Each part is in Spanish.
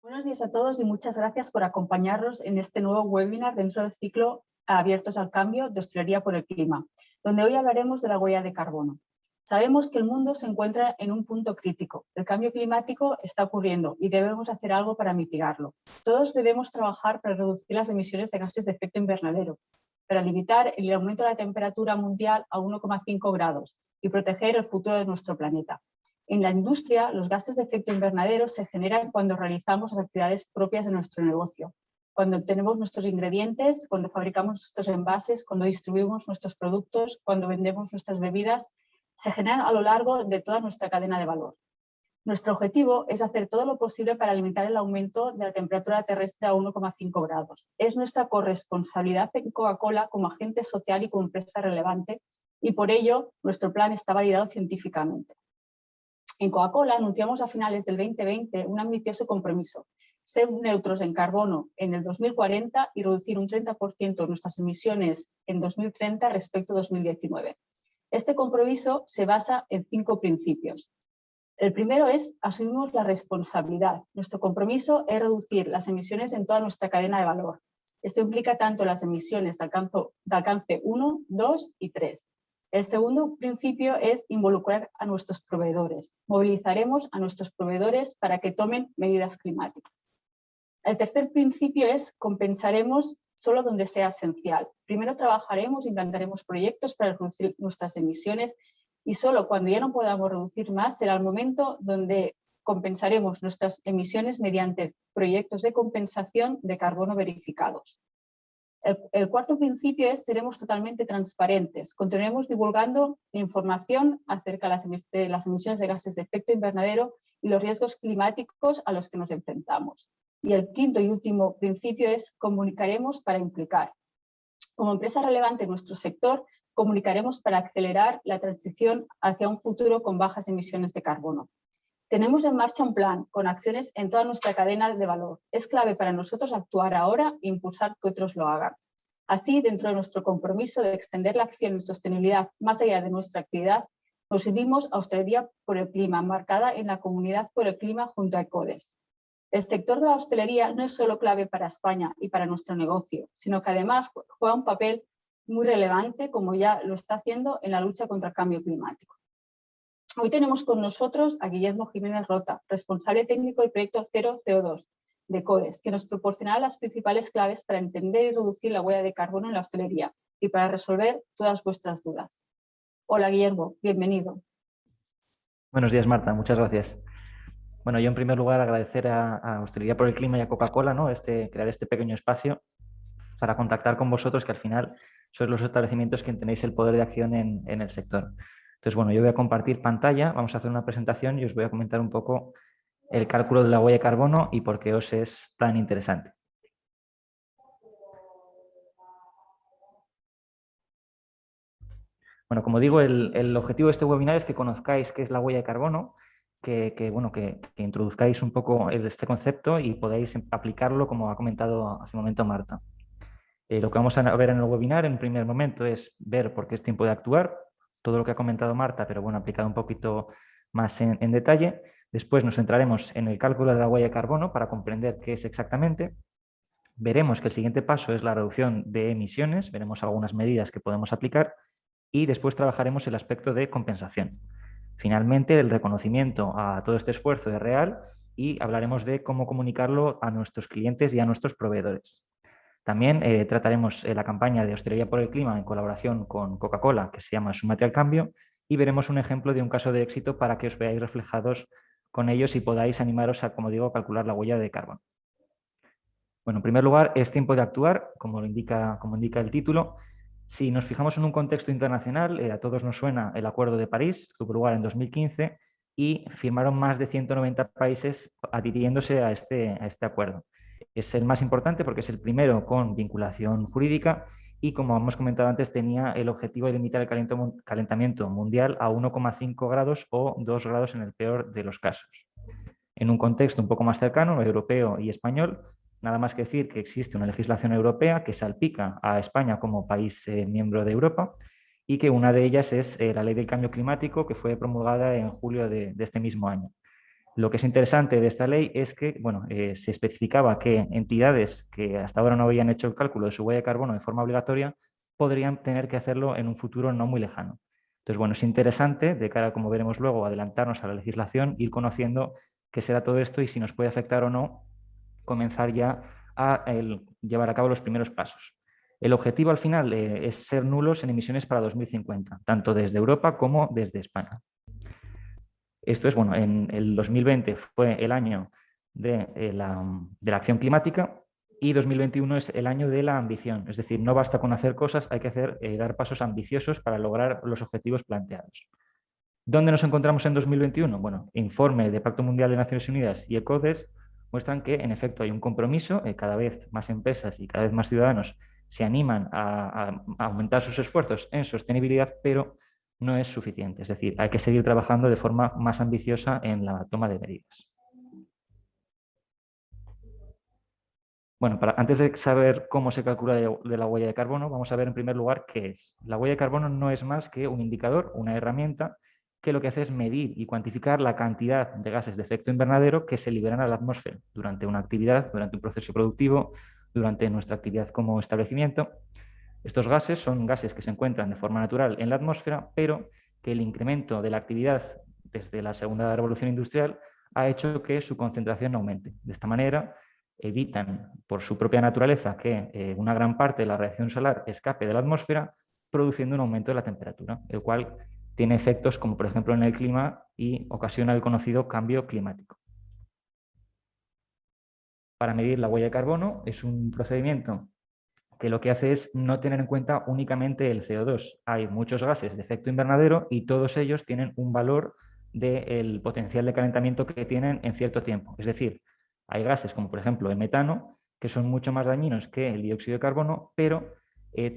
Buenos días a todos y muchas gracias por acompañarnos en este nuevo webinar dentro del ciclo Abiertos al Cambio de Hostelería por el Clima, donde hoy hablaremos de la huella de carbono. Sabemos que el mundo se encuentra en un punto crítico. El cambio climático está ocurriendo y debemos hacer algo para mitigarlo. Todos debemos trabajar para reducir las emisiones de gases de efecto invernadero, para limitar el aumento de la temperatura mundial a 1,5 grados y proteger el futuro de nuestro planeta. En la industria, los gases de efecto invernadero se generan cuando realizamos las actividades propias de nuestro negocio, cuando obtenemos nuestros ingredientes, cuando fabricamos nuestros envases, cuando distribuimos nuestros productos, cuando vendemos nuestras bebidas, se generan a lo largo de toda nuestra cadena de valor. Nuestro objetivo es hacer todo lo posible para limitar el aumento de la temperatura terrestre a 1,5 grados. Es nuestra corresponsabilidad en Coca-Cola como agente social y como empresa relevante, y por ello nuestro plan está validado científicamente. En Coca-Cola anunciamos a finales del 2020 un ambicioso compromiso: ser neutros en carbono en el 2040 y reducir un 30% nuestras emisiones en 2030 respecto a 2019. Este compromiso se basa en 5 principios. El primero es: asumimos la responsabilidad. Nuestro compromiso es reducir las emisiones en toda nuestra cadena de valor. Esto implica tanto las emisiones de alcance 1, 2 y 3. El segundo principio es involucrar a nuestros proveedores. Movilizaremos a nuestros proveedores para que tomen medidas climáticas. El tercer principio es: compensaremos solo donde sea esencial. Primero trabajaremos, implantaremos proyectos para reducir nuestras emisiones y solo cuando ya no podamos reducir más será el momento donde compensaremos nuestras emisiones mediante proyectos de compensación de carbono verificados. El cuarto principio es: seremos totalmente transparentes. Continuaremos divulgando información acerca de las emisiones de gases de efecto invernadero y los riesgos climáticos a los que nos enfrentamos. Y el quinto y último principio es: comunicaremos para implicar. Como empresa relevante en nuestro sector, comunicaremos para acelerar la transición hacia un futuro con bajas emisiones de carbono. Tenemos en marcha un plan con acciones en toda nuestra cadena de valor. Es clave para nosotros actuar ahora e impulsar que otros lo hagan. Así, dentro de nuestro compromiso de extender la acción en sostenibilidad más allá de nuestra actividad, nos unimos a Hostelería por el Clima, marcada en la Comunidad por el Clima junto a ECODES. El sector de la hostelería no es solo clave para España y para nuestro negocio, sino que además juega un papel muy relevante, como ya lo está haciendo en la lucha contra el cambio climático. Hoy tenemos con nosotros a Guillermo Jiménez Rota, responsable técnico del proyecto Cero CO2 de ECODES, que nos proporcionará las principales claves para entender y reducir la huella de carbono en la hostelería y para resolver todas vuestras dudas. Hola Guillermo, bienvenido. Buenos días, Marta, muchas gracias. Bueno, yo en primer lugar agradecer a Hostelería por el Clima y a Coca-Cola, ¿no? Crear este pequeño espacio para contactar con vosotros, que al final sois los establecimientos que tenéis el poder de acción en el sector. Entonces, bueno, yo voy a compartir pantalla, vamos a hacer una presentación y os voy a comentar un poco el cálculo de la huella de carbono y por qué os es tan interesante. Bueno, como digo, el objetivo de este webinar es que conozcáis qué es la huella de carbono, que introduzcáis un poco este concepto y podáis aplicarlo, como ha comentado hace un momento Marta. Lo que vamos a ver en el webinar en un primer momento es ver por qué es tiempo de actuar, todo lo que ha comentado Marta, pero bueno, aplicado un poquito más en detalle. Después nos centraremos en el cálculo de la huella de carbono para comprender qué es exactamente. Veremos que el siguiente paso es la reducción de emisiones, veremos algunas medidas que podemos aplicar y después trabajaremos el aspecto de compensación. Finalmente, el reconocimiento a todo este esfuerzo es real y hablaremos de cómo comunicarlo a nuestros clientes y a nuestros proveedores. También trataremos la campaña de Hostelería por el Clima en colaboración con Coca-Cola, que se llama Súmate al Cambio, y veremos un ejemplo de un caso de éxito para que os veáis reflejados con ellos y podáis animaros a, como digo, calcular la huella de carbono. Bueno, en primer lugar, es tiempo de actuar, como indica el título. Si nos fijamos en un contexto internacional, a todos nos suena el Acuerdo de París, tuvo lugar en 2015 y firmaron más de 190 países adhiriéndose a este acuerdo. Es el más importante porque es el primero con vinculación jurídica y, como hemos comentado antes, tenía el objetivo de limitar el calentamiento mundial a 1,5 grados o 2 grados en el peor de los casos. En un contexto un poco más cercano, europeo y español, nada más que decir que existe una legislación europea que salpica a España como país miembro de Europa y que una de ellas es la Ley del Cambio Climático, que fue promulgada en julio de este mismo año. Lo que es interesante de esta ley es que bueno, se especificaba que entidades que hasta ahora no habían hecho el cálculo de su huella de carbono de forma obligatoria podrían tener que hacerlo en un futuro no muy lejano. Entonces, bueno, es interesante, de cara, como veremos luego, adelantarnos a la legislación, ir conociendo qué será todo esto y si nos puede afectar o no, comenzar ya a llevar a cabo los primeros pasos. El objetivo al final es ser nulos en emisiones para 2050, tanto desde Europa como desde España. Esto es, bueno, en el 2020 fue el año de la acción climática y 2021 es el año de la ambición. Es decir, no basta con hacer cosas, hay que dar pasos ambiciosos para lograr los objetivos planteados. ¿Dónde nos encontramos en 2021? Bueno, informe del Pacto Mundial de Naciones Unidas y ECODES muestran que, en efecto, hay un compromiso, cada vez más empresas y cada vez más ciudadanos se animan a aumentar sus esfuerzos en sostenibilidad, pero no es suficiente. Es decir, hay que seguir trabajando de forma más ambiciosa en la toma de medidas. Bueno, antes de saber cómo se calcula de la huella de carbono, vamos a ver en primer lugar qué es. La huella de carbono no es más que un indicador, una herramienta, que lo que hace es medir y cuantificar la cantidad de gases de efecto invernadero que se liberan a la atmósfera durante una actividad, durante un proceso productivo, durante nuestra actividad como establecimiento. Estos gases son gases que se encuentran de forma natural en la atmósfera, pero que el incremento de la actividad desde la segunda revolución industrial ha hecho que su concentración aumente. De esta manera, evitan por su propia naturaleza que una gran parte de la radiación solar escape de la atmósfera, produciendo un aumento de la temperatura, el cual tiene efectos como por ejemplo en el clima y ocasiona el conocido cambio climático. Para medir la huella de carbono es un procedimiento que lo que hace es no tener en cuenta únicamente el CO2. Hay muchos gases de efecto invernadero y todos ellos tienen un valor del potencial de calentamiento que tienen en cierto tiempo. Es decir, hay gases como por ejemplo el metano, que son mucho más dañinos que el dióxido de carbono, pero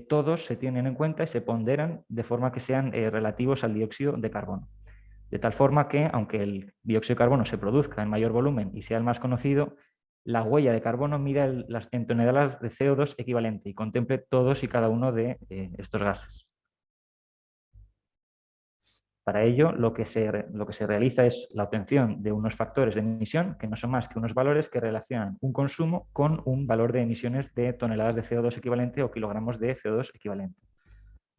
todos se tienen en cuenta y se ponderan de forma que sean relativos al dióxido de carbono. De tal forma que, aunque el dióxido de carbono se produzca en mayor volumen y sea el más conocido, la huella de carbono mida en toneladas de CO2 equivalente y contemple todos y cada uno de estos gases. Para ello, lo que se realiza es la obtención de unos factores de emisión, que no son más que unos valores que relacionan un consumo con un valor de emisiones de toneladas de CO2 equivalente o kilogramos de CO2 equivalente.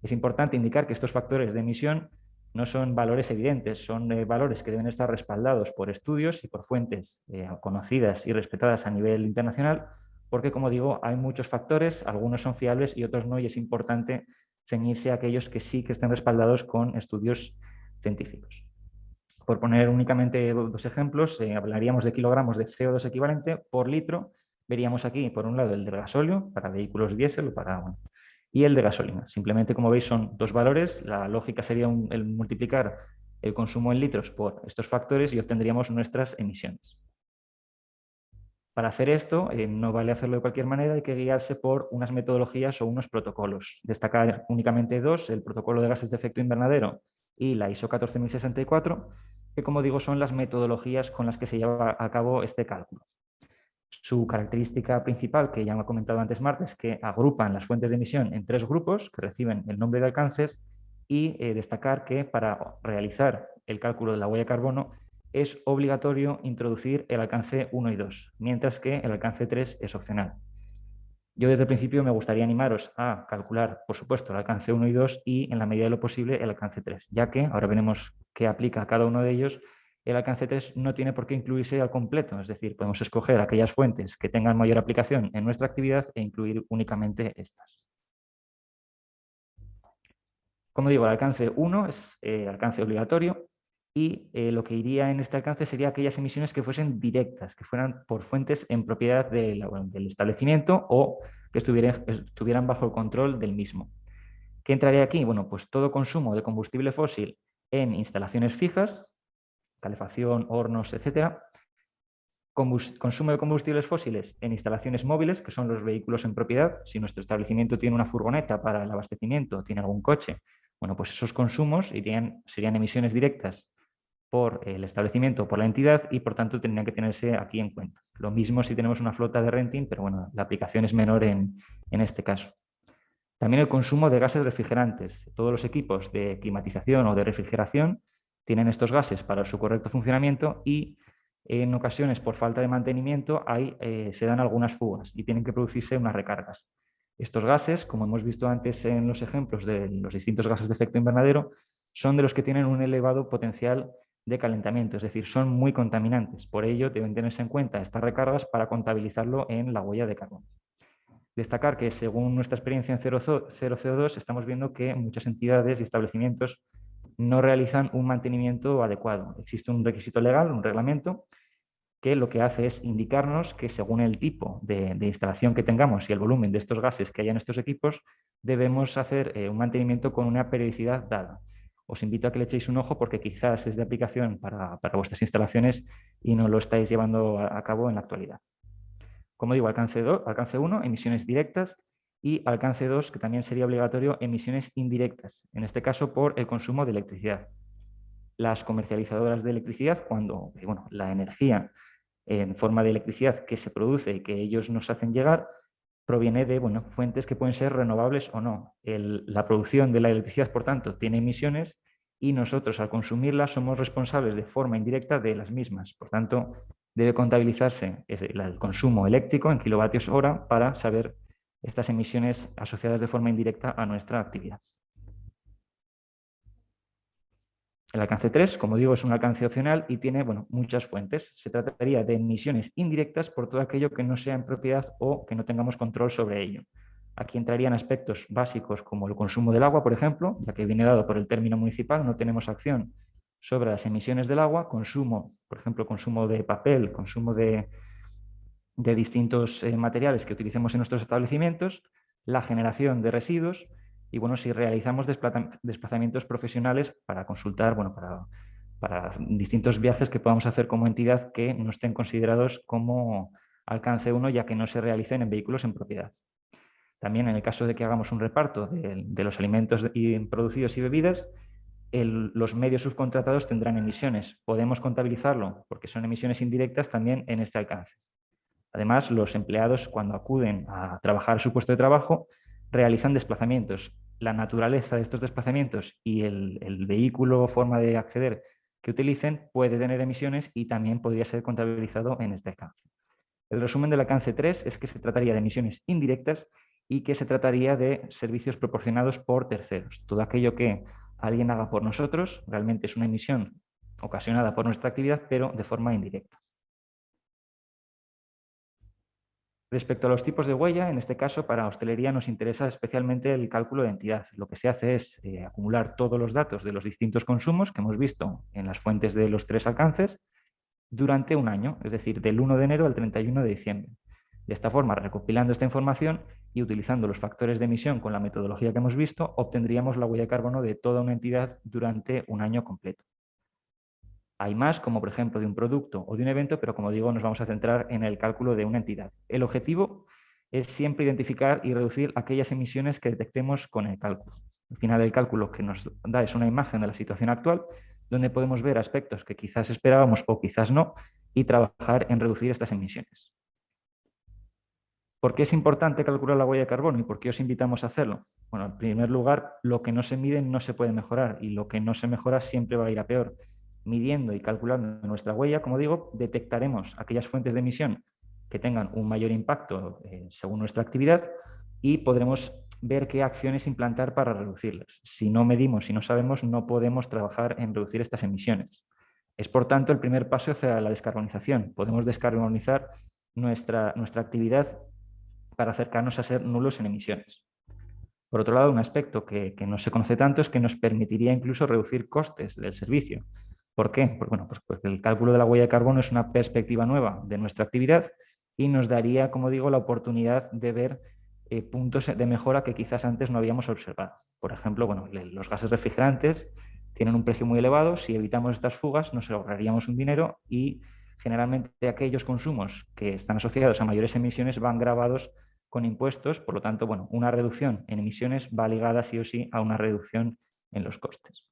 Es importante indicar que estos factores de emisión no son valores evidentes, son valores que deben estar respaldados por estudios y por fuentes conocidas y respetadas a nivel internacional, porque, como digo, hay muchos factores, algunos son fiables y otros no, y es importante ceñirse a aquellos que sí que estén respaldados con estudios científicos. Por poner únicamente dos ejemplos, hablaríamos de kilogramos de CO2 equivalente por litro. Veríamos aquí, por un lado, el del gasóleo para vehículos diésel y el de gasolina. Simplemente, como veis, son dos valores. La lógica sería el multiplicar el consumo en litros por estos factores y obtendríamos nuestras emisiones. Para hacer esto, no vale hacerlo de cualquier manera, hay que guiarse por unas metodologías o unos protocolos. Destacar únicamente dos, el protocolo de gases de efecto invernadero y la ISO 14064, que, como digo, son las metodologías con las que se lleva a cabo este cálculo. Su característica principal, que ya me ha comentado antes Marta, es que agrupan las fuentes de emisión en tres grupos que reciben el nombre de alcances y destacar que para realizar el cálculo de la huella de carbono es obligatorio introducir el alcance 1 y 2, mientras que el alcance 3 es opcional. Yo desde el principio me gustaría animaros a calcular, por supuesto, el alcance 1 y 2 y, en la medida de lo posible, el alcance 3, ya que, ahora veremos qué aplica a cada uno de ellos, el alcance 3 no tiene por qué incluirse al completo, es decir, podemos escoger aquellas fuentes que tengan mayor aplicación en nuestra actividad e incluir únicamente estas. Como digo, el alcance 1 es alcance obligatorio y lo que iría en este alcance sería aquellas emisiones que fuesen directas, que fueran por fuentes en propiedad del establecimiento o que estuvieran bajo el control del mismo. ¿Qué entraría aquí? Bueno, pues todo consumo de combustible fósil en instalaciones fijas, calefacción, hornos, etcétera. Consumo de combustibles fósiles en instalaciones móviles, que son los vehículos en propiedad. Si nuestro establecimiento tiene una furgoneta para el abastecimiento, tiene algún coche, bueno, pues esos consumos serían emisiones directas por el establecimiento o por la entidad y por tanto tendrían que tenerse aquí en cuenta. Lo mismo si tenemos una flota de renting, pero bueno, la aplicación es menor en este caso. También el consumo de gases refrigerantes. Todos los equipos de climatización o de refrigeración tienen estos gases para su correcto funcionamiento y En ocasiones, por falta de mantenimiento, se dan algunas fugas y tienen que producirse unas recargas. Estos gases, como hemos visto antes en los ejemplos de los distintos gases de efecto invernadero, son de los que tienen un elevado potencial de calentamiento, es decir, son muy contaminantes. Por ello, deben tenerse en cuenta estas recargas para contabilizarlo en la huella de carbono. Destacar que, según nuestra experiencia en Cero CO2, estamos viendo que muchas entidades y establecimientos no realizan un mantenimiento adecuado. Existe un requisito legal, un reglamento, que lo que hace es indicarnos que, según el tipo de instalación que tengamos y el volumen de estos gases que haya en estos equipos, debemos hacer un mantenimiento con una periodicidad dada. Os invito a que le echéis un ojo porque quizás es de aplicación para vuestras instalaciones y no lo estáis llevando a cabo en la actualidad. Como digo, alcance 1, emisiones directas, y alcance 2, que también sería obligatorio, emisiones indirectas, en este caso por el consumo de electricidad. Las comercializadoras de electricidad, cuando la energía en forma de electricidad que se produce y que ellos nos hacen llegar, proviene de fuentes que pueden ser renovables o no. La producción de la electricidad, por tanto, tiene emisiones y nosotros, al consumirla, somos responsables de forma indirecta de las mismas. Por tanto, debe contabilizarse el consumo eléctrico en kilovatios hora para saber estas emisiones asociadas de forma indirecta a nuestra actividad. El alcance 3, como digo, es un alcance opcional y tiene muchas fuentes. Se trataría de emisiones indirectas por todo aquello que no sea en propiedad o que no tengamos control sobre ello. Aquí entrarían aspectos básicos como el consumo del agua, por ejemplo, ya que viene dado por el término municipal, no tenemos acción sobre las emisiones del agua, consumo, por ejemplo, consumo de papel, consumo de distintos materiales que utilicemos en nuestros establecimientos, la generación de residuos y si realizamos desplazamientos profesionales para consultar, para distintos viajes que podamos hacer como entidad que no estén considerados como alcance 1, ya que no se realicen en vehículos en propiedad. También, en el caso de que hagamos un reparto de los alimentos producidos y bebidas, los medios subcontratados tendrán emisiones. Podemos contabilizarlo porque son emisiones indirectas también en este alcance. Además, los empleados, cuando acuden a trabajar a su puesto de trabajo, realizan desplazamientos. La naturaleza de estos desplazamientos y el vehículo o forma de acceder que utilicen puede tener emisiones y también podría ser contabilizado en este alcance. El resumen del alcance 3 es que se trataría de emisiones indirectas y que se trataría de servicios proporcionados por terceros. Todo aquello que alguien haga por nosotros realmente es una emisión ocasionada por nuestra actividad, pero de forma indirecta. Respecto a los tipos de huella, en este caso para hostelería nos interesa especialmente el cálculo de entidad. Lo que se hace es acumular todos los datos de los distintos consumos que hemos visto en las fuentes de los 3 alcances durante un año, es decir, del 1 de enero al 31 de diciembre. De esta forma, recopilando esta información y utilizando los factores de emisión con la metodología que hemos visto, obtendríamos la huella de carbono de toda una entidad durante un año completo. Hay más, como por ejemplo de un producto o de un evento, pero como digo, nos vamos a centrar en el cálculo de una entidad. El objetivo es siempre identificar y reducir aquellas emisiones que detectemos con el cálculo. Al final, el cálculo que nos da es una imagen de la situación actual, donde podemos ver aspectos que quizás esperábamos o quizás no, y trabajar en reducir estas emisiones. ¿Por qué es importante calcular la huella de carbono y por qué os invitamos a hacerlo? Bueno, en primer lugar, lo que no se mide no se puede mejorar y lo que no se mejora siempre va a ir a peor. Midiendo y calculando nuestra huella, como digo, detectaremos aquellas fuentes de emisión que tengan un mayor impacto según nuestra actividad y podremos ver qué acciones implantar para reducirlas. Si no medimos y no sabemos, no podemos trabajar en reducir estas emisiones. Es, por tanto, el primer paso hacia la descarbonización. Podemos descarbonizar nuestra actividad para acercarnos a ser nulos en emisiones. Por otro lado, un aspecto que no se conoce tanto es que nos permitiría incluso reducir costes del servicio. ¿Por qué? Porque el cálculo de la huella de carbono es una perspectiva nueva de nuestra actividad y nos daría, como digo, la oportunidad de ver puntos de mejora que quizás antes no habíamos observado. Por ejemplo, los gases refrigerantes tienen un precio muy elevado. Si evitamos estas fugas, nos ahorraríamos un dinero y generalmente aquellos consumos que están asociados a mayores emisiones van gravados con impuestos. Por lo tanto, una reducción en emisiones va ligada sí o sí a una reducción en los costes.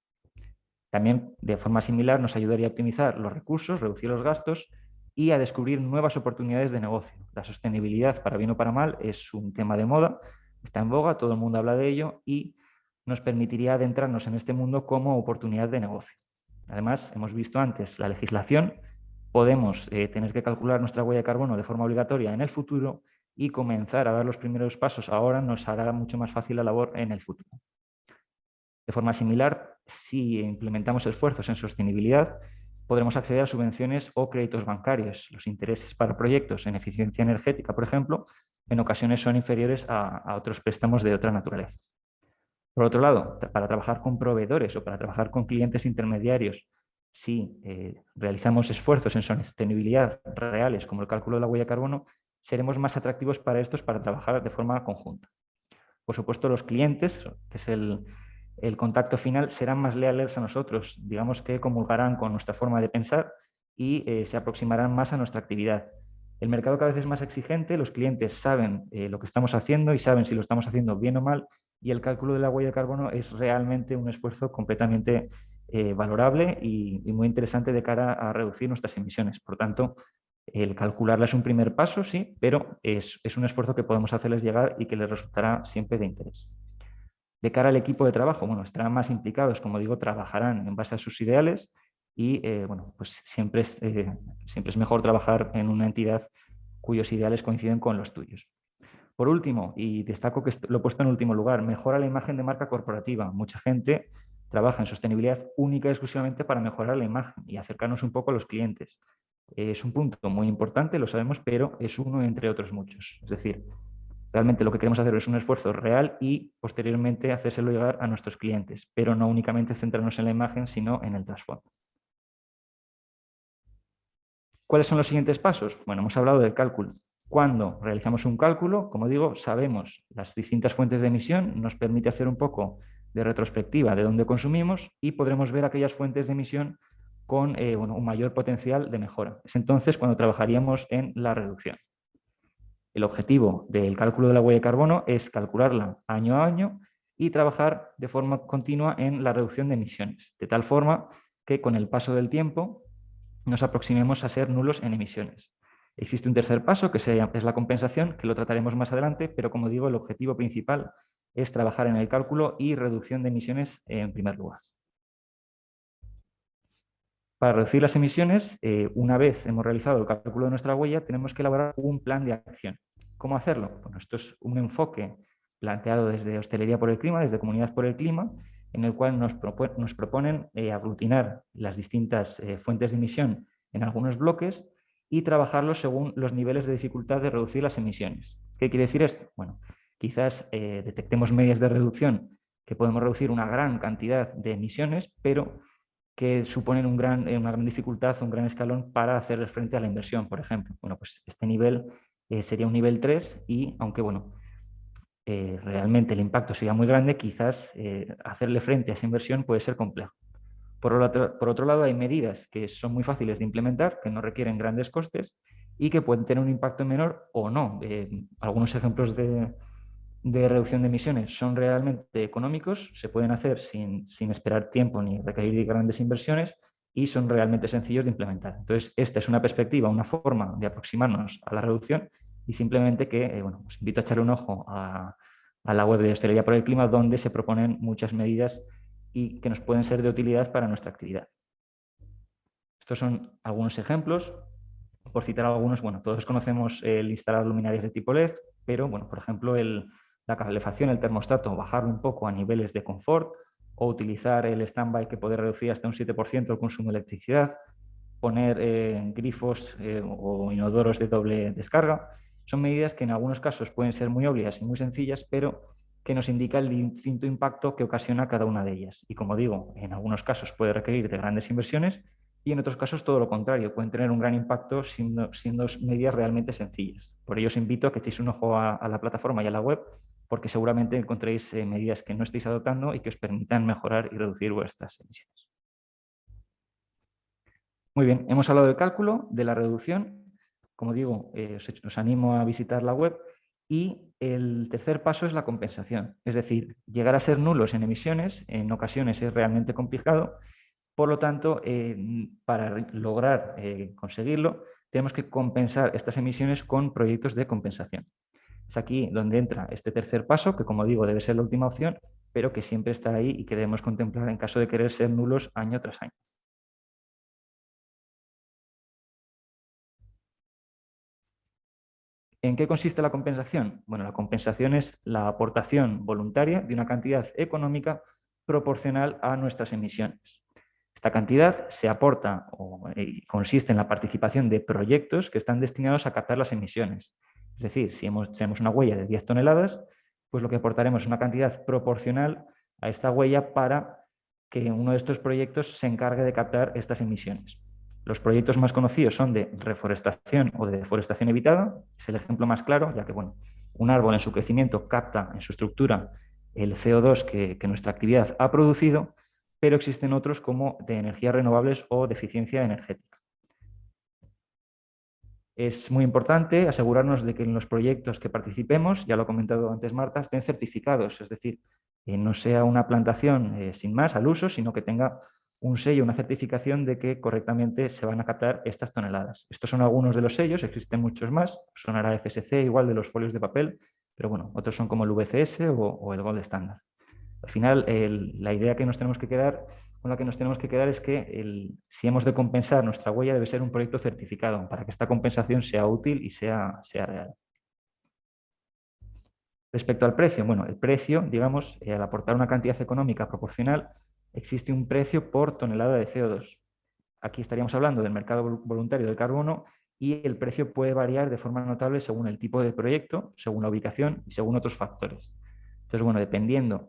También, de forma similar, nos ayudaría a optimizar los recursos, reducir los gastos y a descubrir nuevas oportunidades de negocio. La sostenibilidad, para bien o para mal, es un tema de moda, está en boga, todo el mundo habla de ello y nos permitiría adentrarnos en este mundo como oportunidad de negocio. Además, hemos visto antes la legislación podemos tener que calcular nuestra huella de carbono de forma obligatoria en el futuro y comenzar a dar los primeros pasos ahora nos hará mucho más fácil la labor en el futuro. De forma similar, si implementamos esfuerzos en sostenibilidad, podremos acceder a subvenciones o créditos bancarios. Los intereses para proyectos en eficiencia energética, por ejemplo, en ocasiones son inferiores a otros préstamos de otra naturaleza. Por otro lado, para trabajar con proveedores o para trabajar con clientes intermediarios, si realizamos esfuerzos en sostenibilidad reales, como el cálculo de la huella de carbono, seremos más atractivos para estos para trabajar de forma conjunta. Por supuesto, los clientes, que es el contacto final, serán más leales a nosotros, digamos que comulgarán con nuestra forma de pensar y se aproximarán más a nuestra actividad. El mercado cada vez es más exigente, los clientes saben lo que estamos haciendo y saben si lo estamos haciendo bien o mal, y el cálculo de la huella de carbono es realmente un esfuerzo completamente valorable y muy interesante de cara a reducir nuestras emisiones. Por tanto, el calcularla es un primer paso, sí, pero es un esfuerzo que podemos hacerles llegar y que les resultará siempre de interés. De cara al equipo de trabajo, bueno, estarán más implicados, como digo, trabajarán en base a sus ideales y, bueno, pues siempre es mejor trabajar en una entidad cuyos ideales coinciden con los tuyos. Por último, y destaco que lo he puesto en último lugar, mejora la imagen de marca corporativa. Mucha gente trabaja en sostenibilidad única y exclusivamente para mejorar la imagen y acercarnos un poco a los clientes. Es un punto muy importante, lo sabemos, pero es uno entre otros muchos. Es decir, realmente lo que queremos hacer es un esfuerzo real y posteriormente hacérselo llegar a nuestros clientes, pero no únicamente centrarnos en la imagen, sino en el trasfondo. ¿Cuáles son los siguientes pasos? Bueno, hemos hablado del cálculo. Cuando realizamos un cálculo, como digo, sabemos las distintas fuentes de emisión, nos permite hacer un poco de retrospectiva de dónde consumimos y podremos ver aquellas fuentes de emisión con un mayor potencial de mejora. Es entonces cuando trabajaríamos en la reducción. El objetivo del cálculo de la huella de carbono es calcularla año a año y trabajar de forma continua en la reducción de emisiones, de tal forma que con el paso del tiempo nos aproximemos a ser nulos en emisiones. Existe un tercer paso que es la compensación, que lo trataremos más adelante, pero como digo, el objetivo principal es trabajar en el cálculo y reducción de emisiones en primer lugar. Para reducir las emisiones, una vez hemos realizado el cálculo de nuestra huella, tenemos que elaborar un plan de acción. ¿Cómo hacerlo? Bueno, esto es un enfoque planteado desde Hostelería por el Clima, desde Comunidad por el Clima, en el cual nos proponen aglutinar las distintas fuentes de emisión en algunos bloques y trabajarlos según los niveles de dificultad de reducir las emisiones. ¿Qué quiere decir esto? Bueno, quizás detectemos medidas de reducción que podemos reducir una gran cantidad de emisiones, pero que suponen una gran dificultad, un gran escalón para hacer frente a la inversión, por ejemplo. Bueno, pues este nivel sería un nivel 3 y, aunque bueno, realmente el impacto sería muy grande, quizás hacerle frente a esa inversión puede ser complejo. Por otro lado, hay medidas que son muy fáciles de implementar, que no requieren grandes costes y que pueden tener un impacto menor o no. Algunos ejemplos de reducción de emisiones son realmente económicos, se pueden hacer sin esperar tiempo ni requerir grandes inversiones y son realmente sencillos de implementar. Entonces, esta es una perspectiva, una forma de aproximarnos a la reducción y simplemente que, bueno, os invito a echar un ojo a la web de Hostelería por el Clima, donde se proponen muchas medidas y que nos pueden ser de utilidad para nuestra actividad. Estos son algunos ejemplos. Por citar algunos, bueno, todos conocemos el instalar luminarias de tipo LED, pero, bueno, por ejemplo, la calefacción, el termostato, bajarlo un poco a niveles de confort o utilizar el standby que puede reducir hasta un 7% el consumo de electricidad, poner grifos o inodoros de doble descarga. Son medidas que en algunos casos pueden ser muy obvias y muy sencillas, pero que nos indica el distinto impacto que ocasiona cada una de ellas. Y como digo, en algunos casos puede requerir de grandes inversiones y en otros casos todo lo contrario, pueden tener un gran impacto siendo medidas realmente sencillas. Por ello os invito a que echéis un ojo a la plataforma y a la web, porque seguramente encontréis medidas que no estéis adoptando y que os permitan mejorar y reducir vuestras emisiones. Muy bien, hemos hablado del cálculo, de la reducción. Como digo, os animo a visitar la web. Y el tercer paso es la compensación. Es decir, llegar a ser nulos en emisiones en ocasiones es realmente complicado. Por lo tanto, para lograr conseguirlo, tenemos que compensar estas emisiones con proyectos de compensación. Es aquí donde entra este tercer paso, que como digo, debe ser la última opción, pero que siempre está ahí y que debemos contemplar en caso de querer ser nulos año tras año. ¿En qué consiste la compensación? Bueno, la compensación es la aportación voluntaria de una cantidad económica proporcional a nuestras emisiones. Esta cantidad se aporta o consiste en la participación de proyectos que están destinados a captar las emisiones. Es decir, si tenemos una huella de 10 toneladas, pues lo que aportaremos es una cantidad proporcional a esta huella para que uno de estos proyectos se encargue de captar estas emisiones. Los proyectos más conocidos son de reforestación o de deforestación evitada, es el ejemplo más claro, ya que bueno, un árbol en su crecimiento capta en su estructura el CO2 que nuestra actividad ha producido, pero existen otros como de energías renovables o de eficiencia energética. Es muy importante asegurarnos de que en los proyectos que participemos, ya lo ha comentado antes Marta, estén certificados, es decir, que no sea una plantación sin más al uso, sino que tenga un sello, una certificación de que correctamente se van a captar estas toneladas. Estos son algunos de los sellos, existen muchos más, sonará FSC igual de los folios de papel, pero bueno, otros son como el VCS o el Gold Standard. Al final, la idea que nos tenemos que quedar, con la que nos tenemos que quedar es que si hemos de compensar nuestra huella debe ser un proyecto certificado para que esta compensación sea útil y sea real. Respecto al precio, bueno, el precio, digamos, al aportar una cantidad económica proporcional, existe un precio por tonelada de CO2. Aquí estaríamos hablando del mercado voluntario del carbono y el precio puede variar de forma notable según el tipo de proyecto, según la ubicación y según otros factores. Entonces, bueno, dependiendo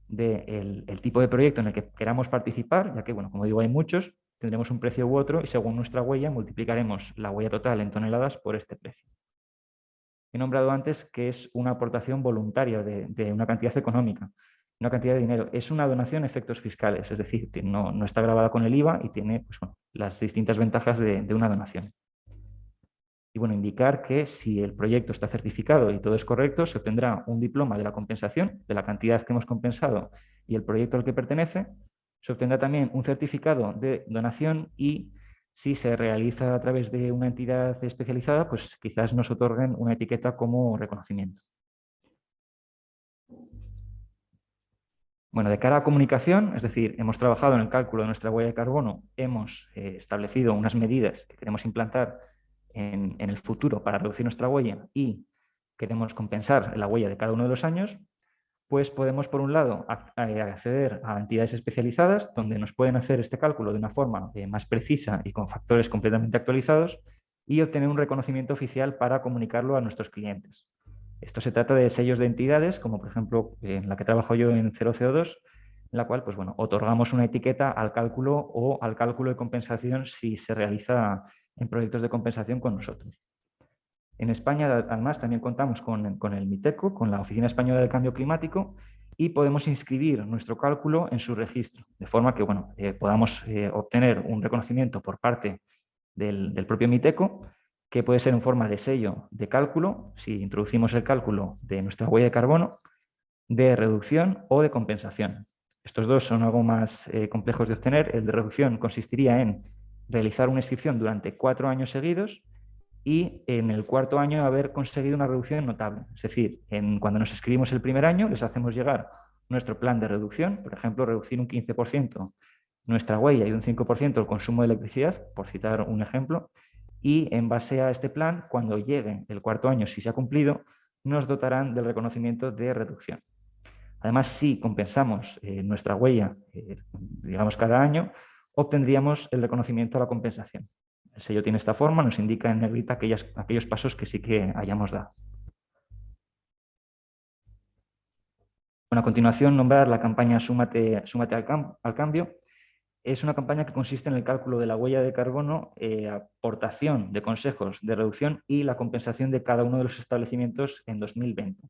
del tipo de proyecto en el que queramos participar, ya que, bueno, como digo, hay muchos, tendremos un precio u otro y según nuestra huella multiplicaremos la huella total en toneladas por este precio. He nombrado antes que es una aportación voluntaria de una cantidad económica, una cantidad de dinero. Es una donación a efectos fiscales, es decir, no está grabada con el IVA y tiene pues, bueno, las distintas ventajas de una donación. Y bueno, indicar que si el proyecto está certificado y todo es correcto, se obtendrá un diploma de la compensación, de la cantidad que hemos compensado y el proyecto al que pertenece. Se obtendrá también un certificado de donación y si se realiza a través de una entidad especializada, pues quizás nos otorguen una etiqueta como reconocimiento. Bueno, de cara a comunicación, es decir, hemos trabajado en el cálculo de nuestra huella de carbono, hemos establecido unas medidas que queremos implantar en el futuro para reducir nuestra huella y queremos compensar la huella de cada uno de los años, pues podemos, por un lado, acceder a entidades especializadas donde nos pueden hacer este cálculo de una forma más precisa y con factores completamente actualizados y obtener un reconocimiento oficial para comunicarlo a nuestros clientes. Esto se trata de sellos de entidades, como por ejemplo en la que trabajo yo en Cero CO2, en la cual pues, bueno, otorgamos una etiqueta al cálculo o al cálculo de compensación si se realiza en proyectos de compensación con nosotros. En España, además, también contamos con el MITECO, con la Oficina Española del Cambio Climático, y podemos inscribir nuestro cálculo en su registro, de forma que bueno, podamos obtener un reconocimiento por parte del propio MITECO, que puede ser en forma de sello de cálculo, si introducimos el cálculo de nuestra huella de carbono, de reducción o de compensación. Estos dos son algo más complejos de obtener. El de reducción consistiría en realizar una inscripción durante 4 años seguidos y en el cuarto año haber conseguido una reducción notable. Es decir, cuando nos inscribimos el primer año les hacemos llegar nuestro plan de reducción, por ejemplo, reducir un 15% nuestra huella y un 5% el consumo de electricidad, por citar un ejemplo, y en base a este plan, cuando llegue el cuarto año, si se ha cumplido, nos dotarán del reconocimiento de reducción. Además, si compensamos nuestra huella, digamos, cada año, obtendríamos el reconocimiento a la compensación. El sello tiene esta forma, nos indica en negrita aquellos pasos que sí que hayamos dado. Bueno, a continuación, nombrar la campaña Súmate al Cambio. Es una campaña que consiste en el cálculo de la huella de carbono, aportación de consejos de reducción y la compensación de cada uno de los establecimientos en 2020.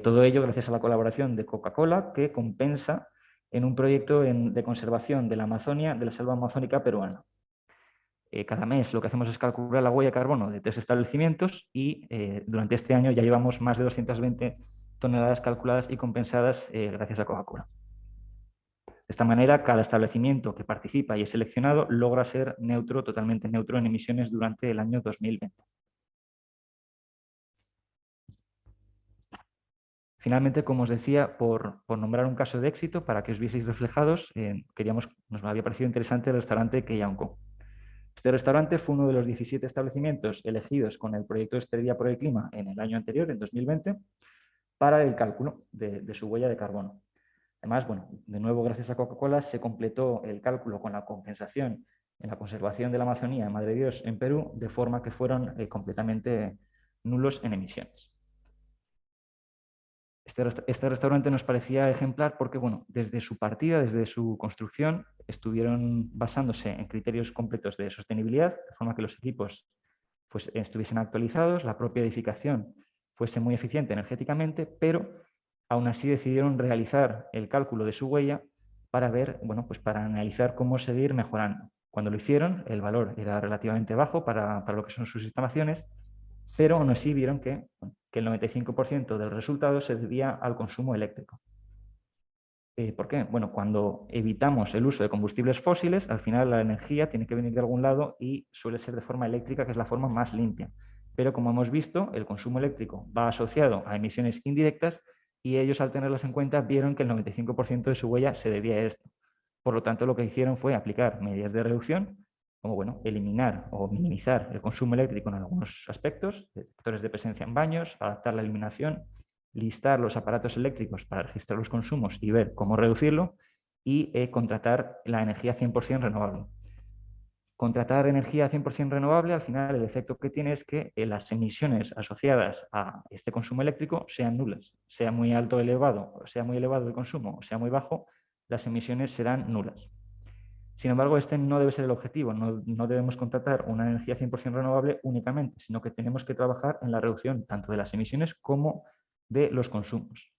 Todo ello gracias a la colaboración de Coca-Cola, que compensa en un proyecto de conservación de la Amazonia, de la selva amazónica peruana. Cada mes lo que hacemos es calcular la huella de carbono de 3 establecimientos y durante este año ya llevamos más de 220 toneladas calculadas y compensadas gracias a Coca-Cola. De esta manera, cada establecimiento que participa y es seleccionado logra ser neutro, totalmente neutro en emisiones durante el año 2020. Finalmente, como os decía, por nombrar un caso de éxito, para que os vieseis reflejados, nos había parecido interesante el restaurante Keyanco. Este restaurante fue uno de los 17 establecimientos elegidos con el proyecto Hostelería por el Clima en el año anterior, en 2020, para el cálculo de su huella de carbono. Además, bueno, de nuevo, gracias a Coca-Cola, se completó el cálculo con la compensación en la conservación de la Amazonía en Madre Dios, en Perú, de forma que fueron completamente nulos en emisiones. Este restaurante nos parecía ejemplar porque, bueno, desde su partida, desde su construcción, estuvieron basándose en criterios completos de sostenibilidad, de forma que los equipos pues, estuviesen actualizados, la propia edificación fuese muy eficiente energéticamente, pero aún así decidieron realizar el cálculo de su huella para ver, bueno, pues para analizar cómo seguir mejorando. Cuando lo hicieron, el valor era relativamente bajo para lo que son sus instalaciones, pero aún así vieron que el 95% del resultado se debía al consumo eléctrico. ¿Por qué? Bueno, cuando evitamos el uso de combustibles fósiles, al final la energía tiene que venir de algún lado y suele ser de forma eléctrica, que es la forma más limpia. Pero como hemos visto, el consumo eléctrico va asociado a emisiones indirectas y ellos, al tenerlas en cuenta, vieron que el 95% de su huella se debía a esto. Por lo tanto, lo que hicieron fue aplicar medidas de reducción, como bueno, eliminar o minimizar el consumo eléctrico en algunos aspectos, detectores de presencia en baños, adaptar la iluminación, listar los aparatos eléctricos para registrar los consumos y ver cómo reducirlo, y contratar la energía 100% renovable. Contratar energía 100% renovable, al final el efecto que tiene es que las emisiones asociadas a este consumo eléctrico sean nulas. Sea muy alto o elevado, sea muy elevado el consumo o sea muy bajo, las emisiones serán nulas. Sin embargo, este no debe ser el objetivo. No debemos contratar una energía 100% renovable únicamente, sino que tenemos que trabajar en la reducción tanto de las emisiones como de los consumos.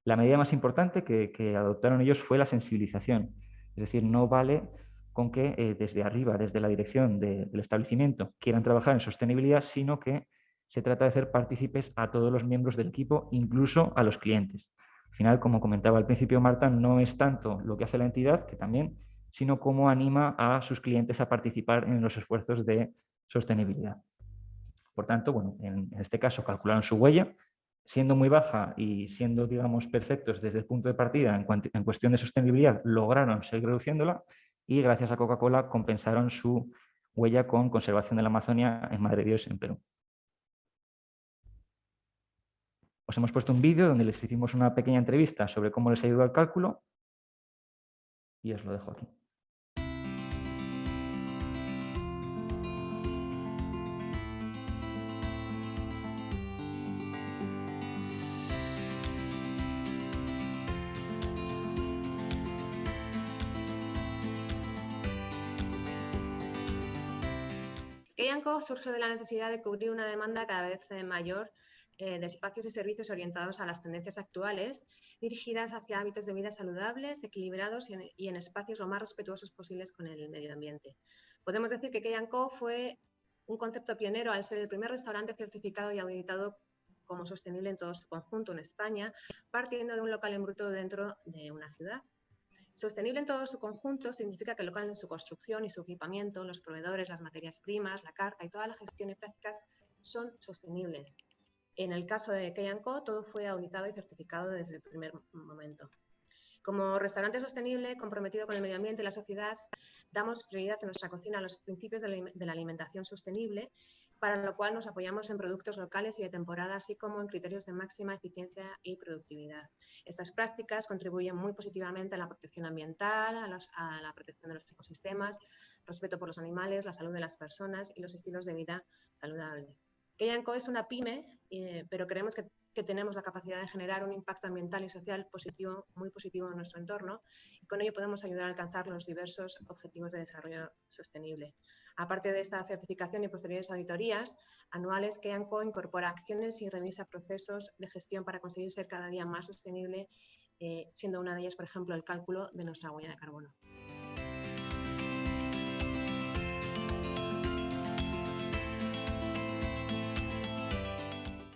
La medida más importante que adoptaron ellos fue la sensibilización. Es decir, no vale con que desde arriba, desde la dirección del establecimiento, quieran trabajar en sostenibilidad, sino que se trata de hacer partícipes a todos los miembros del equipo, incluso a los clientes. Al final, como comentaba al principio Marta, no es tanto lo que hace la entidad, que también, sino cómo anima a sus clientes a participar en los esfuerzos de sostenibilidad. Por tanto, bueno, en este caso calcularon su huella, siendo muy baja y siendo, digamos, perfectos desde el punto de partida en cuestión de sostenibilidad, lograron seguir reduciéndola y gracias a Coca-Cola compensaron su huella con conservación de la Amazonia en Madre Dios, en Perú. Os hemos puesto un vídeo donde les hicimos una pequeña entrevista sobre cómo les ayudó el cálculo y os lo dejo aquí. Key&Co surge de la necesidad de cubrir una demanda cada vez mayor de espacios y servicios orientados a las tendencias actuales, dirigidas hacia hábitos de vida saludables, equilibrados y en espacios lo más respetuosos posibles con el medio ambiente. Podemos decir que Key&Co fue un concepto pionero al ser el primer restaurante certificado y auditado como sostenible en todo su conjunto en España, partiendo de un local en bruto dentro de una ciudad. Sostenible en todo su conjunto significa que el local en su construcción y su equipamiento, los proveedores, las materias primas, la carta y toda la gestión y prácticas son sostenibles. En el caso de Key&Co, todo fue auditado y certificado desde el primer momento. Como restaurante sostenible, comprometido con el medio ambiente y la sociedad, damos prioridad en nuestra cocina a los principios de la alimentación sostenible, para lo cual nos apoyamos en productos locales y de temporada, así como en criterios de máxima eficiencia y productividad. Estas prácticas contribuyen muy positivamente a la protección ambiental, a la protección de los ecosistemas, respeto por los animales, la salud de las personas y los estilos de vida saludable. Key&Co es una pyme, pero creemos que tenemos la capacidad de generar un impacto ambiental y social positivo, muy positivo en nuestro entorno, y con ello podemos ayudar a alcanzar los diversos objetivos de desarrollo sostenible. Aparte de esta certificación y posteriores auditorías anuales, Key&Co incorpora acciones y revisa procesos de gestión para conseguir ser cada día más sostenible, siendo una de ellas, por ejemplo, el cálculo de nuestra huella de carbono.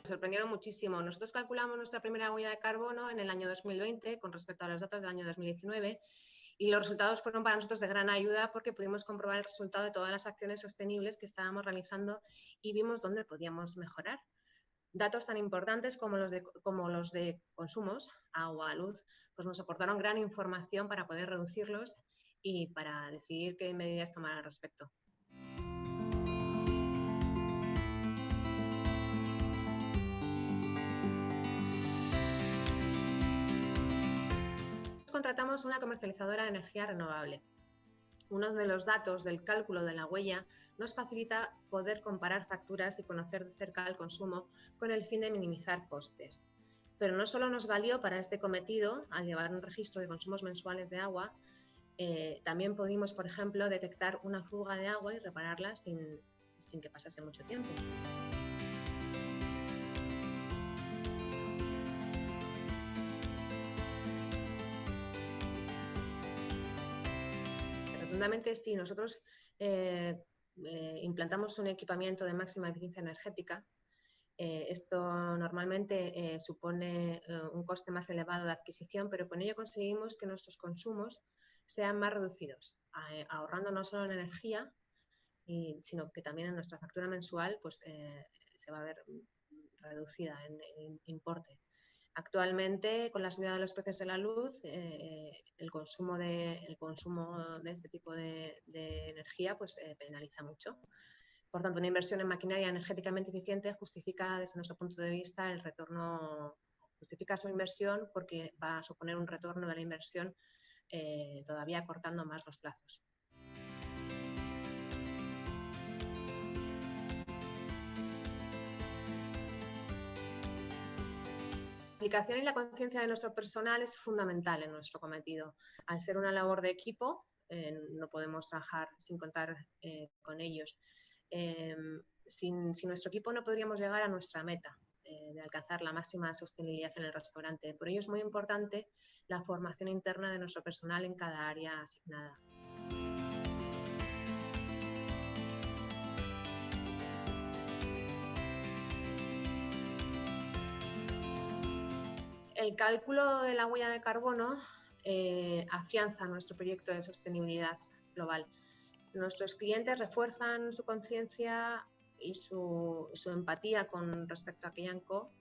Nos sorprendieron muchísimo. Nosotros calculamos nuestra primera huella de carbono en el año 2020 con respecto a los datos del año 2019 y los resultados fueron para nosotros de gran ayuda porque pudimos comprobar el resultado de todas las acciones sostenibles que estábamos realizando y vimos dónde podíamos mejorar. Datos tan importantes como los de consumos, agua, luz, pues nos aportaron gran información para poder reducirlos y para decidir qué medidas tomar al respecto. contratamos una comercializadora de energía renovable. Uno de los datos del cálculo de la huella nos facilita poder comparar facturas y conocer de cerca el consumo con el fin de minimizar costes. Pero no solo nos valió para este cometido al llevar un registro de consumos mensuales de agua, también pudimos, por ejemplo, detectar una fuga de agua y repararla sin que pasase mucho tiempo. Rotundamente sí, nosotros implantamos un equipamiento de máxima eficiencia energética. Esto normalmente supone un coste más elevado de adquisición, pero con ello conseguimos que nuestros consumos sean más reducidos, ahorrando no solo en energía, sino que también en nuestra factura mensual pues, se va a ver reducida en importe. Actualmente, con la subida de los precios de la luz, el consumo de este tipo de energía pues, penaliza mucho. Por tanto, una inversión en maquinaria energéticamente eficiente justifica, desde nuestro punto de vista, el retorno, justifica su inversión porque va a suponer un retorno de la inversión todavía acortando más los plazos. La implicación y la conciencia de nuestro personal es fundamental en nuestro cometido. Al ser una labor de equipo, no podemos trabajar sin contar con ellos. Sin nuestro equipo no podríamos llegar a nuestra meta de alcanzar la máxima sostenibilidad en el restaurante. Por ello es muy importante la formación interna de nuestro personal en cada área asignada. El cálculo de la huella de carbono afianza nuestro proyecto de sostenibilidad global. Nuestros clientes refuerzan su conciencia y su empatía con respecto a Key&Co,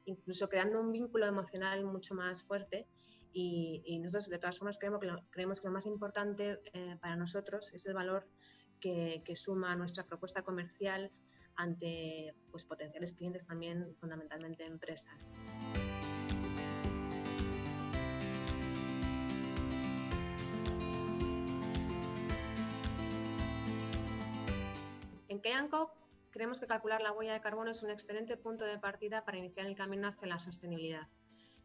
incluso creando un vínculo emocional mucho más fuerte. Y nosotros, de todas formas, creemos que lo más importante para nosotros es el valor que suma nuestra propuesta comercial ante pues, potenciales clientes, también fundamentalmente empresas. En Key&Co creemos que calcular la huella de carbono es un excelente punto de partida para iniciar el camino hacia la sostenibilidad.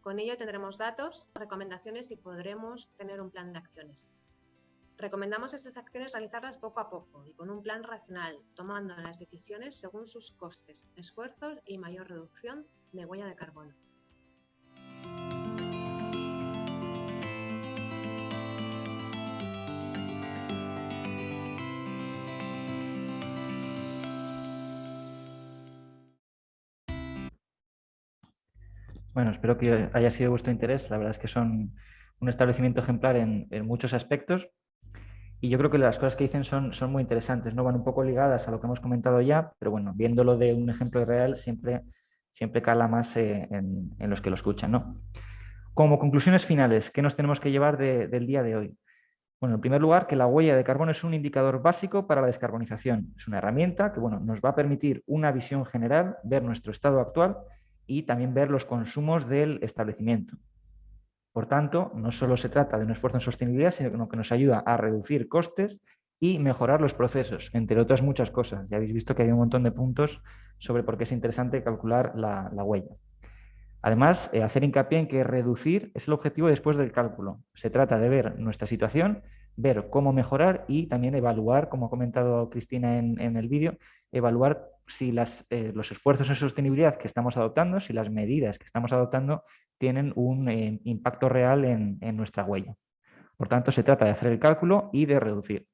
Con ello tendremos datos, recomendaciones y podremos tener un plan de acciones. Recomendamos estas acciones realizarlas poco a poco y con un plan racional, tomando las decisiones según sus costes, esfuerzos y mayor reducción de huella de carbono. Bueno, espero que haya sido de vuestro interés. La verdad es que son un establecimiento ejemplar en muchos aspectos y yo creo que las cosas que dicen son muy interesantes, ¿no? Van un poco ligadas a lo que hemos comentado ya, pero bueno, viéndolo de un ejemplo real siempre cala más en los que lo escuchan, ¿no? Como conclusiones finales, ¿qué nos tenemos que llevar del día de hoy? Bueno, en primer lugar, que la huella de carbono es un indicador básico para la descarbonización. Es una herramienta que nos va a permitir una visión general, ver nuestro estado actual y también ver los consumos del establecimiento. Por tanto, no solo se trata de un esfuerzo en sostenibilidad, sino que nos ayuda a reducir costes y mejorar los procesos, entre otras muchas cosas. Ya habéis visto que hay un montón de puntos sobre por qué es interesante calcular la huella. Además, hacer hincapié en que reducir es el objetivo después del cálculo. Se trata de ver nuestra situación, ver cómo mejorar y también evaluar, como ha comentado Cristina en el vídeo, evaluar si los esfuerzos en sostenibilidad que estamos adoptando, si las medidas que estamos adoptando tienen un impacto real en nuestra huella. Por tanto, se trata de hacer el cálculo y de reducir.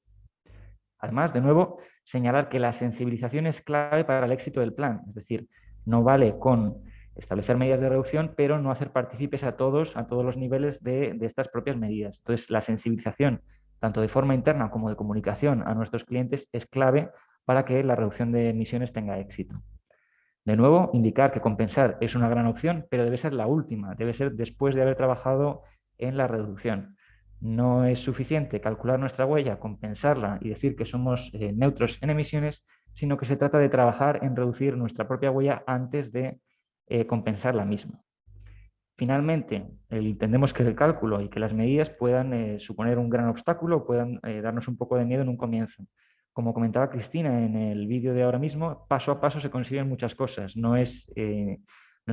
Además, de nuevo, señalar que la sensibilización es clave para el éxito del plan. Es decir, no vale con establecer medidas de reducción, pero no hacer partícipes a todos los niveles de estas propias medidas. Entonces, la sensibilización, tanto de forma interna como de comunicación a nuestros clientes, es clave para que la reducción de emisiones tenga éxito. De nuevo, indicar que compensar es una gran opción, pero debe ser la última, debe ser después de haber trabajado en la reducción. No es suficiente calcular nuestra huella, compensarla y decir que somos neutros en emisiones, sino que se trata de trabajar en reducir nuestra propia huella antes de compensar la misma. Finalmente, entendemos que el cálculo y que las medidas puedan suponer un gran obstáculo o puedan darnos un poco de miedo en un comienzo. Como comentaba Cristina en el vídeo de ahora mismo, paso a paso se consiguen muchas cosas. No es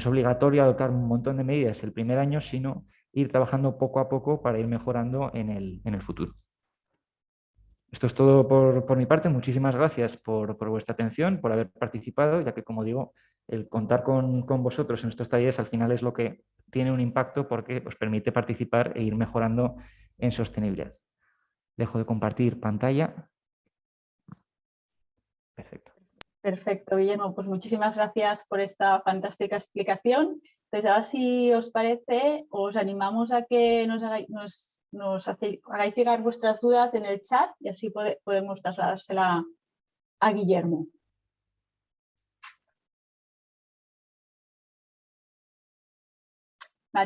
obligatorio adoptar un montón de medidas el primer año, sino ir trabajando poco a poco para ir mejorando en el futuro. Esto es todo por mi parte. Muchísimas gracias por vuestra atención, por haber participado, ya que, como digo, el contar con vosotros en estos talleres al final es lo que tiene un impacto porque os permite participar e ir mejorando en sostenibilidad. Dejo de compartir pantalla. Perfecto. Perfecto, Guillermo. Pues muchísimas gracias por esta fantástica explicación. Entonces, ahora si os parece, os animamos a que hagáis llegar vuestras dudas en el chat y así podemos trasladársela a Guillermo.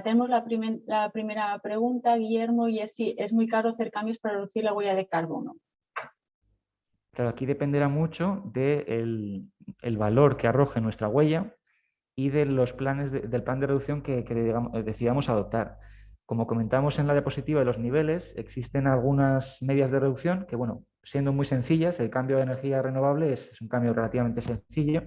Tenemos la primera pregunta, Guillermo, y es si es muy caro hacer cambios para reducir la huella de carbono. Claro, aquí dependerá mucho del valor que arroje nuestra huella y de los planes del plan de reducción que decidamos adoptar. Como comentamos en la diapositiva de los niveles, existen algunas medidas de reducción que, bueno, siendo muy sencillas, el cambio de energía renovable es un cambio relativamente sencillo,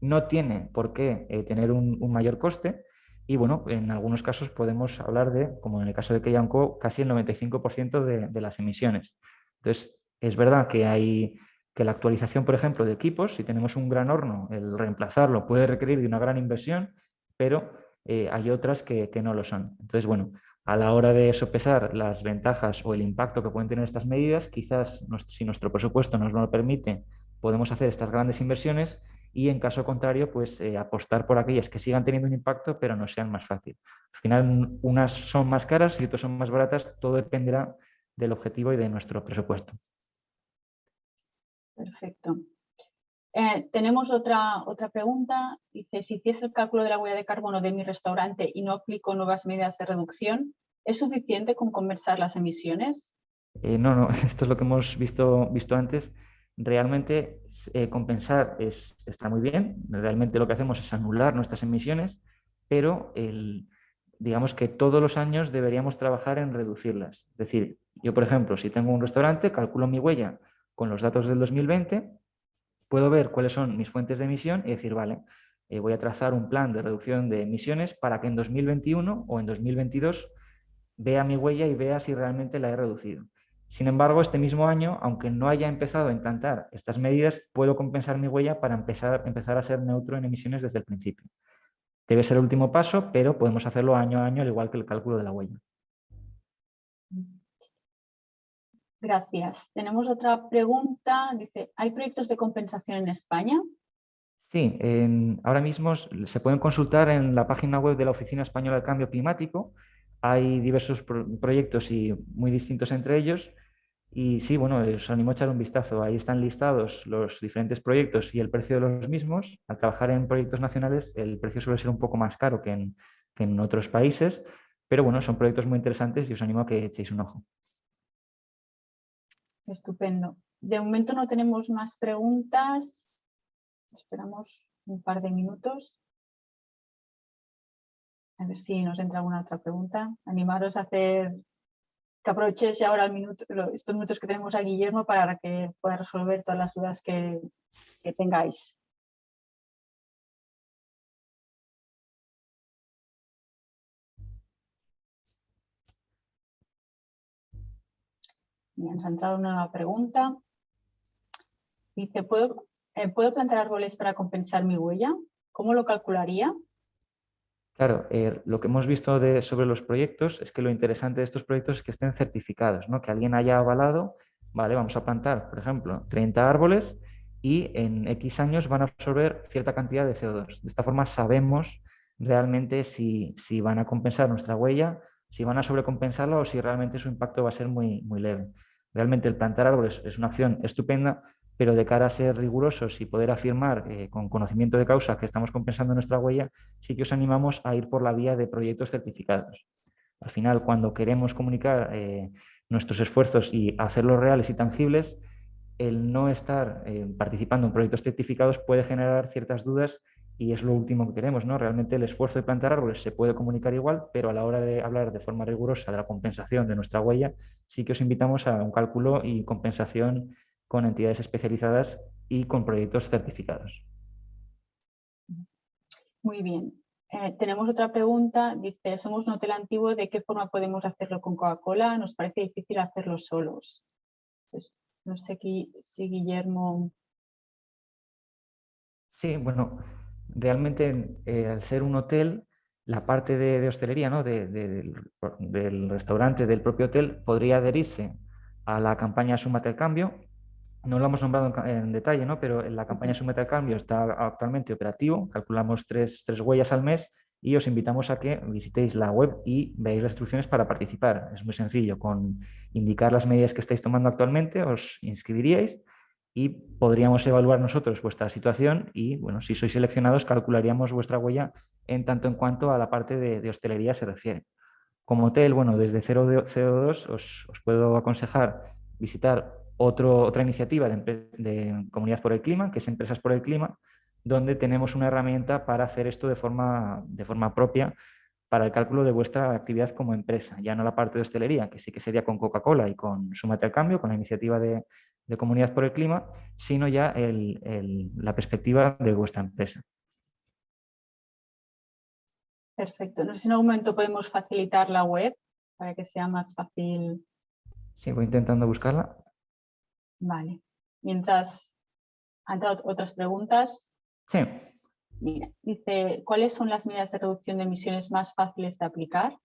no tiene por qué tener un mayor coste y, bueno, en algunos casos podemos hablar de, como en el caso de Keianco, casi el 95% de las emisiones. Entonces, es verdad que la actualización, por ejemplo, de equipos, si tenemos un gran horno, el reemplazarlo puede requerir de una gran inversión, pero hay otras que no lo son. Entonces, bueno, a la hora de sopesar las ventajas o el impacto que pueden tener estas medidas, quizás si nuestro presupuesto nos lo permite, podemos hacer estas grandes inversiones y, en caso contrario, pues apostar por aquellas que sigan teniendo un impacto, pero no sean más fáciles. Al final, unas son más caras y otras son más baratas, todo dependerá del objetivo y de nuestro presupuesto. Perfecto. Tenemos otra pregunta. Dice, si hiciese el cálculo de la huella de carbono de mi restaurante y no aplico nuevas medidas de reducción, ¿es suficiente con compensar las emisiones? No, esto es lo que hemos visto antes. Realmente compensar está muy bien. Realmente lo que hacemos es anular nuestras emisiones, pero digamos que todos los años deberíamos trabajar en reducirlas. Es decir, yo, por ejemplo, si tengo un restaurante, calculo mi huella con los datos del 2020, puedo ver cuáles son mis fuentes de emisión y decir, vale, voy a trazar un plan de reducción de emisiones para que en 2021 o en 2022 vea mi huella y vea si realmente la he reducido. Sin embargo, este mismo año, aunque no haya empezado a implantar estas medidas, puedo compensar mi huella para empezar a ser neutro en emisiones desde el principio. Debe ser el último paso, pero podemos hacerlo año a año, al igual que el cálculo de la huella. Gracias. Tenemos otra pregunta. Dice, ¿hay proyectos de compensación en España? Sí, ahora mismo se pueden consultar en la página web de la Oficina Española del Cambio Climático. Hay diversos proyectos y muy distintos entre ellos. Y sí, bueno, os animo a echar un vistazo. Ahí están listados los diferentes proyectos y el precio de los mismos. Al trabajar en proyectos nacionales, el precio suele ser un poco más caro que en otros países, pero bueno, son proyectos muy interesantes y os animo a que echéis un ojo. Estupendo. De momento no tenemos más preguntas. Esperamos un par de minutos. A ver si nos entra alguna otra pregunta. Animaros a hacer, que aprovechéis ahora estos minutos que tenemos a Guillermo para que pueda resolver todas las dudas que tengáis. Bien, nos ha entrado una nueva pregunta. Dice, ¿puedo plantar árboles para compensar mi huella? ¿Cómo lo calcularía? Claro, lo que hemos visto sobre los proyectos es que lo interesante de estos proyectos es que estén certificados, ¿no? Que alguien haya avalado, vale, vamos a plantar, por ejemplo, 30 árboles y en X años van a absorber cierta cantidad de CO2. De esta forma sabemos realmente si van a compensar nuestra huella, si van a sobrecompensarla o si realmente su impacto va a ser muy, muy leve. Realmente el plantar árboles es una acción estupenda, pero de cara a ser rigurosos y poder afirmar con conocimiento de causa que estamos compensando nuestra huella, sí que os animamos a ir por la vía de proyectos certificados. Al final, cuando queremos comunicar nuestros esfuerzos y hacerlos reales y tangibles, el no estar participando en proyectos certificados puede generar ciertas dudas y es lo último que queremos, ¿no? Realmente el esfuerzo de plantar árboles se puede comunicar igual, pero a la hora de hablar de forma rigurosa de la compensación de nuestra huella, sí que os invitamos a un cálculo y compensación con entidades especializadas y con proyectos certificados. Muy bien. Tenemos otra pregunta. Dice, somos un hotel antiguo, ¿de qué forma podemos hacerlo con Coca-Cola? Nos parece difícil hacerlo solos. Pues, no sé si Guillermo... Sí, bueno, realmente al ser un hotel, la parte de hostelería, ¿no? Del restaurante, del propio hotel, podría adherirse a la campaña Súmate al Cambio. No lo hemos nombrado en detalle, ¿no? Pero en la campaña Súmate al Cambio está actualmente operativo. Calculamos tres huellas al mes y os invitamos a que visitéis la web y veáis las instrucciones para participar. Es muy sencillo. Con indicar las medidas que estáis tomando actualmente, os inscribiríais y podríamos evaluar nosotros vuestra situación y, bueno, si sois seleccionados, calcularíamos vuestra huella en tanto en cuanto a la parte de hostelería se refiere. Como hotel, bueno, desde CO2 os puedo aconsejar visitar otra iniciativa de Comunidad por el Clima, que es Empresas por el Clima, donde tenemos una herramienta para hacer esto de forma propia para el cálculo de vuestra actividad como empresa, ya no la parte de hostelería, que sí que sería con Coca-Cola y con Súmate al Cambio, con la iniciativa de Comunidad por el Clima, sino ya la perspectiva de vuestra empresa. Perfecto. No sé si en algún momento podemos facilitar la web para que sea más fácil. Sí, voy intentando buscarla. Vale. Mientras han entrado otras preguntas. Sí. Mira, dice, ¿cuáles son las medidas de reducción de emisiones más fáciles de aplicar?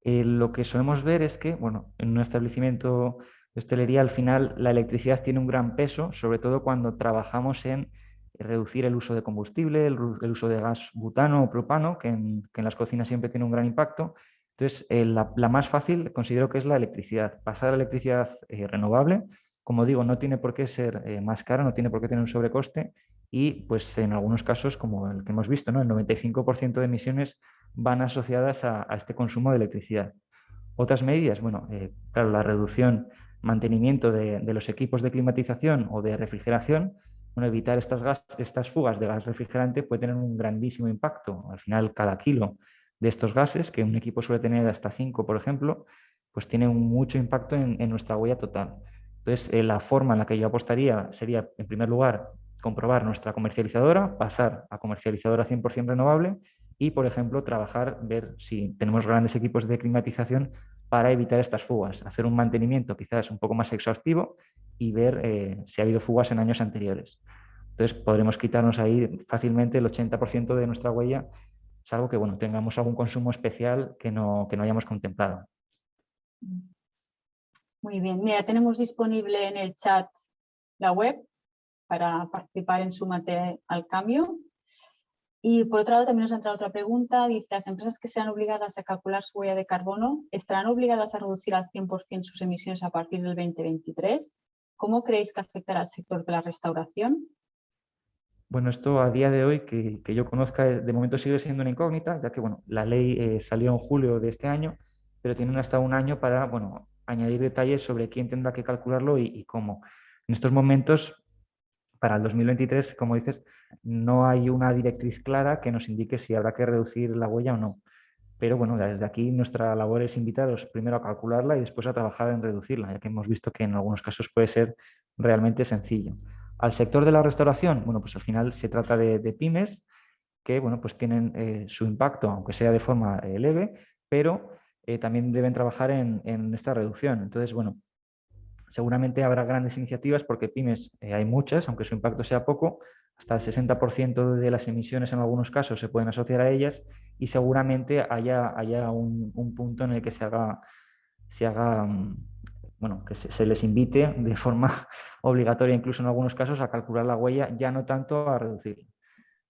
Lo que solemos ver es que, bueno, en un establecimiento de hostelería al final la electricidad tiene un gran peso, sobre todo cuando trabajamos en reducir el uso de combustible, el uso de gas butano o propano, que en las cocinas siempre tiene un gran impacto. Entonces, la más fácil considero que es la electricidad. Pasar a electricidad renovable, como digo, no tiene por qué ser más cara, no tiene por qué tener un sobrecoste y, pues, en algunos casos, como el que hemos visto, ¿no? El 95% de emisiones van asociadas a este consumo de electricidad. Otras medidas, bueno, claro, la reducción, mantenimiento de los equipos de climatización o de refrigeración, bueno, evitar estas fugas de gas refrigerante puede tener un grandísimo impacto. Al final, cada kilo de estos gases, que un equipo suele tener hasta 5, por ejemplo, pues tiene mucho impacto en nuestra huella total. Entonces, la forma en la que yo apostaría sería, en primer lugar, comprobar nuestra comercializadora, pasar a comercializadora 100% renovable y, por ejemplo, trabajar, ver si tenemos grandes equipos de climatización para evitar estas fugas, hacer un mantenimiento quizás un poco más exhaustivo y ver si ha habido fugas en años anteriores. Entonces, podremos quitarnos ahí fácilmente el 80% de nuestra huella, salvo que, bueno, tengamos algún consumo especial que no hayamos contemplado. Muy bien. Mira, tenemos disponible en el chat la web para participar en Súmate al Cambio. Y por otro lado, también nos ha entrado otra pregunta. Dice, las empresas que sean obligadas a calcular su huella de carbono, ¿estarán obligadas a reducir al 100% sus emisiones a partir del 2023? ¿Cómo creéis que afectará al sector de la restauración? Bueno, esto a día de hoy, que yo conozca, de momento sigue siendo una incógnita, ya que, bueno, la ley salió en julio de este año, pero tienen hasta un año para, bueno, añadir detalles sobre quién tendrá que calcularlo y cómo. En estos momentos, para el 2023, como dices, no hay una directriz clara que nos indique si habrá que reducir la huella o no. Pero bueno, desde aquí nuestra labor es invitaros primero a calcularla y después a trabajar en reducirla, ya que hemos visto que en algunos casos puede ser realmente sencillo. Al sector de la restauración, bueno, pues al final se trata de pymes que, bueno, pues tienen su impacto, aunque sea de forma leve, pero también deben trabajar en esta reducción. Entonces, bueno, seguramente habrá grandes iniciativas porque pymes hay muchas, aunque su impacto sea poco, hasta el 60% de las emisiones en algunos casos se pueden asociar a ellas y seguramente haya un punto en el que se haga bueno, que se les invite de forma obligatoria, incluso en algunos casos, a calcular la huella, ya no tanto a reducirla.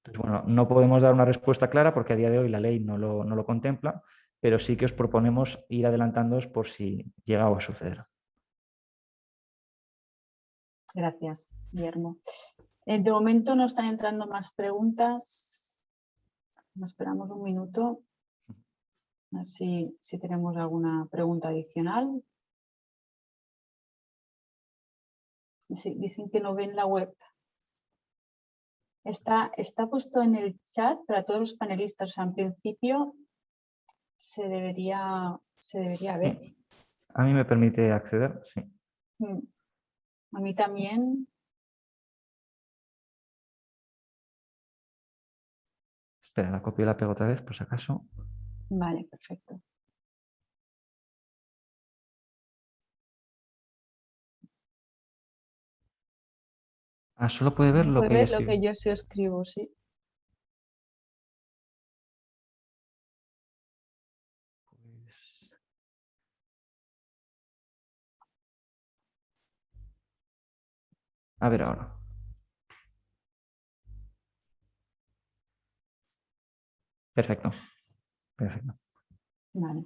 Entonces, bueno, no podemos dar una respuesta clara porque a día de hoy la ley no lo contempla, pero sí que os proponemos ir adelantándoos por si llega a suceder. Gracias, Guillermo. De momento no están entrando más preguntas. Nos esperamos un minuto. A ver si tenemos alguna pregunta adicional. Sí, dicen que no ven la web. Está puesto en el chat para todos los panelistas. O sea, en principio se debería ver. Sí. A mí me permite acceder, sí. A mí también. Espera, la copio y la pego otra vez, por si acaso. Vale, perfecto. Ah, solo puede ver lo Puede que ella ver lo escribe. que yo sí escribo, sí. Pues, a ver ahora. Perfecto. Perfecto. Vale,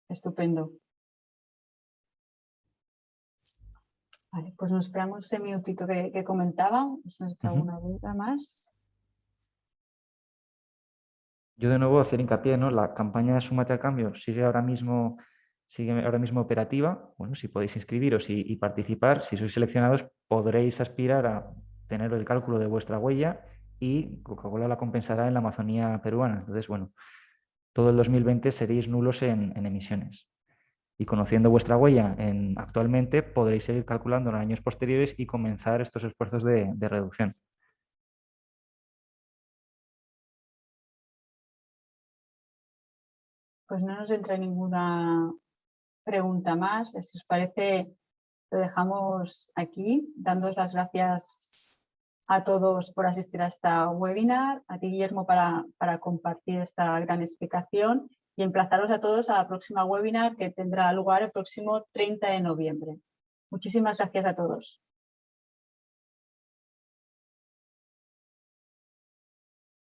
estupendo. Vale, pues nos esperamos ese minutito que comentaba. Si nos queda alguna duda más. Yo de nuevo hacer hincapié, ¿no? La campaña de Súmate al Cambio sigue ahora mismo operativa. Bueno, si podéis inscribiros y participar, si sois seleccionados, podréis aspirar a tener el cálculo de vuestra huella y Coca-Cola la compensará en la Amazonía peruana. Entonces, bueno, todo el 2020 seréis nulos en emisiones. Y conociendo vuestra huella actualmente, podréis seguir calculando en años posteriores y comenzar estos esfuerzos de reducción. Pues no nos entra ninguna pregunta más. Si os parece, lo dejamos aquí, dándoos las gracias a todos por asistir a esta webinar, a ti, Guillermo, para compartir esta gran explicación y emplazaros a todos a la próxima webinar que tendrá lugar el próximo 30 de noviembre. Muchísimas gracias a todos.